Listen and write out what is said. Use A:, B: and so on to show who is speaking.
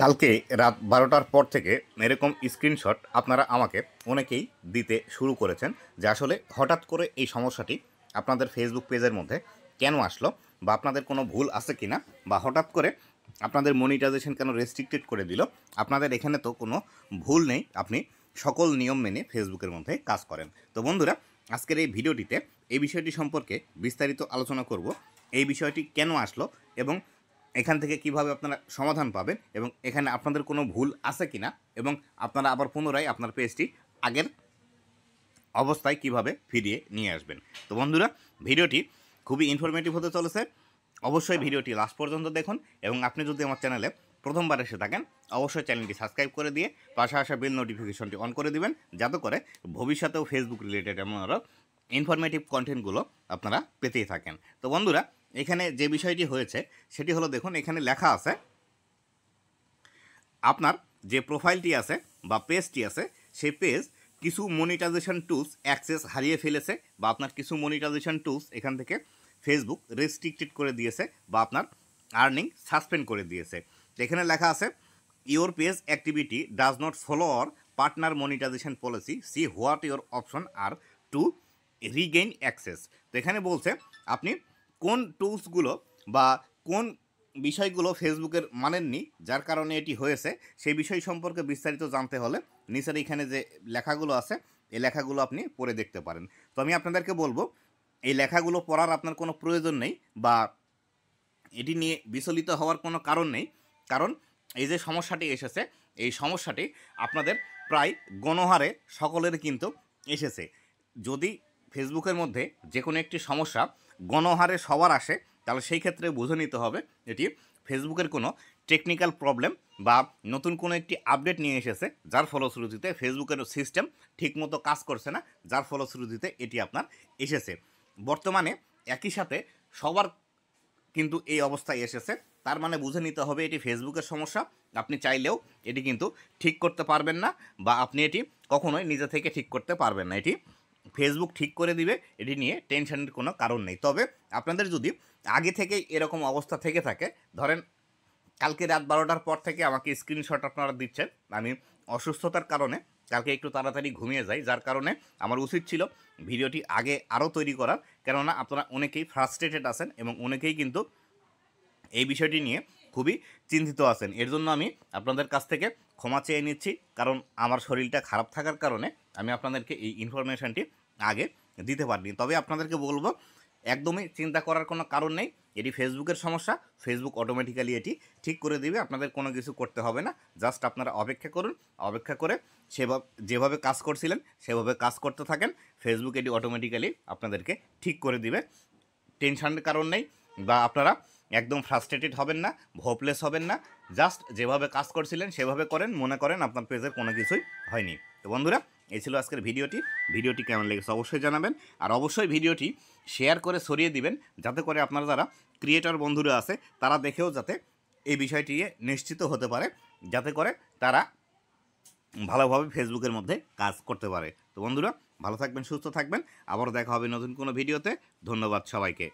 A: কালকে রাত 12টার পর থেকে এরকম স্ক্রিনশট আপনারা আমাকে অনেকেই দিতে শুরু করেছেন যে আসলে হঠাৎ করে এই সমস্যাটি আপনাদের ফেসবুক পেজের মধ্যে কেন আসলো, বা আপনাদের কোনো ভুল আছে কি না, বা হঠাৎ করে আপনাদের মনিটাইজেশন কেন রেস্ট্রিক্টেড করে দিল। আপনাদের এখানে তো কোনো ভুল নেই, আপনি সকল নিয়ম মেনে ফেসবুকের মধ্যে কাজ করেন। তো বন্ধুরা, আজকের এই ভিডিওটিতে এই বিষয়টি সম্পর্কে বিস্তারিত আলোচনা করব। এই বিষয়টি কেন আসলো এবং এখান থেকে কিভাবে আপনারা সমাধান পাবেন, এবং এখানে আপনাদের কোনো ভুল আছে কি না, এবং আপনারা আবার পুনরায় আপনার পেজটি আগের অবস্থায় কিভাবে ফিরিয়ে নিয়ে আসবেন। তো বন্ধুরা, ভিডিওটি খুবই ইনফরমেটিভ হতে চলেছে। অবশ্যই ভিডিওটি লাস্ট পর্যন্ত দেখুন, এবং আপনি যদি আমার চ্যানেলে প্রথমবার এসে থাকেন অবশ্যই চ্যানেলটি সাবস্ক্রাইব করে দিয়ে পাশে আসা বেল নোটিফিকেশনটি অন করে দিবেন, যাতে করে ভবিষ্যতেও ফেসবুক রিলেটেড এমন আরও ইনফরমেটিভ কন্টেন্টগুলো আপনারা পেতেই থাকেন। তো বন্ধুরা, এখানে যে বিষয়টি হয়েছে সেটি হলো, দেখুন এখানে লেখা আছে আপনার যে প্রোফাইলটি আছে বা পেজটি আছে সেই পেজ কিছু মনিটাইজেশন টুলস অ্যাক্সেস হারিয়ে ফেলেছে, বা আপনার কিছু মনিটাইজেশন টুলস এখান থেকে ফেসবুক রেস্ট্রিক্টেড করে দিয়েছে, বা আপনার আর্নিং সাসপেন্ড করে দিয়েছে। এখানে লেখা আছে your page activity does not follow our partner monetisation policy, see what your options are to regain access. তো এখানে বলছে আপনি কোন টুলসগুলো বা কোন বিষয়গুলো ফেসবুকের মানেননি, যার কারণে এটি হয়েছে, সেই বিষয় সম্পর্কে বিস্তারিত জানতে হলে নিচের এখানে যে লেখাগুলো আছে এই লেখাগুলো আপনি পড়ে দেখতে পারেন। তো আমি আপনাদেরকে বলবো, এই লেখাগুলো পড়ার আপনার কোনো প্রয়োজন নেই, বা এটি নিয়ে বিচলিত হওয়ার কোনো কারণ নেই। কারণ এই যে সমস্যাটি এসেছে, এই সমস্যাটি আপনাদের প্রায় গণহারে সকলের কিন্তু এসেছে। যদি ফেসবুকের মধ্যে যে কোনো একটি সমস্যা গণহারে সবার আসে, তাহলে সেই ক্ষেত্রে বুঝে নিতে হবে এটি ফেসবুকের কোনো টেকনিক্যাল প্রবলেম, বা নতুন কোনো একটি আপডেট নিয়ে এসেছে, যার ফলশ্রুতিতে ফেসবুকের সিস্টেম ঠিকমতো কাজ করছে না, যার ফলশ্রুতিতে এটি আপনার এসেছে। বর্তমানে একই সাথে সবার কিন্তু এই অবস্থায় এসেছে, তার মানে বুঝে নিতে হবে এটি ফেসবুকের সমস্যা। আপনি চাইলেও এটি কিন্তু ঠিক করতে পারবেন না, বা আপনি এটি কখনোই নিজে থেকে ঠিক করতে পারবেন না। এটি ফেসবুক ঠিক করে দিবে, এটি নিয়ে টেনশনের কোনো কারণ নেই। তবে আপনাদের যদি আগে থেকেই এরকম অবস্থা থেকে থাকে, ধরেন কালকে রাত 12টার পর থেকে আমাকে স্ক্রিনশট আপনারা দিচ্ছেন, আমি অসুস্থতার কারণে কালকে একটু তাড়াতাড়ি ঘুমিয়ে যাই, যার কারণে আমার উচিত ছিল ভিডিওটি আগে আরও তৈরি করার। কেননা আপনারা অনেকেই ফ্রাস্ট্রেটেড আছেন এবং অনেকেই কিন্তু এই বিষয়টি নিয়ে খুবই চিন্তিত আছেন। এর জন্য আমি আপনাদের কাছ থেকে ক্ষমা চেয়ে নিচ্ছি, কারণ আমার শরীরটা খারাপ থাকার কারণে আমি আপনাদেরকে এই ইনফরমেশানটি আগে দিতে পারিনি। তবে আপনাদেরকে বলবো, একদমই চিন্তা করার কোনো কারণ নেই, এটি ফেসবুকের সমস্যা, ফেসবুক অটোমেটিক্যালি এটি ঠিক করে দিবে, আপনাদের কোনো কিছু করতে হবে না। জাস্ট আপনারা অপেক্ষা করুন, অপেক্ষা করে যেভাবে কাজ করছিলেন সেভাবে কাজ করতে থাকেন, ফেসবুক এটি অটোমেটিক্যালি আপনাদেরকে ঠিক করে দিবে। টেনশনের কারণ নেই, বা আপনারা একদম ফ্রাস্ট্রেটেড হবেন না, হোপলেস হবেন না। জাস্ট যেভাবে কাজ করছিলেন সেভাবে করেন, মনে করেন আপনার পেজের কোনো কিছুই হয়নি। তো বন্ধুরা, এই ছিল আজকের ভিডিওটি কেমন লেগেছে অবশ্যই জানাবেন, আর অবশ্যই ভিডিওটি শেয়ার করে ছড়িয়ে দিবেন, যাতে করে আপনারা যারা ক্রিয়েটর বন্ধুরা আছে তারা দেখেও যাতে এই বিষয়টি নিশ্চিত হতে পারে, যাতে করে তারা ভালোভাবে ফেসবুকের মধ্যে কাজ করতে পারে। তো বন্ধুরা, ভালো থাকবেন, সুস্থ থাকবেন, আবার দেখা হবে নতুন কোনো ভিডিওতে। ধন্যবাদ সবাইকে।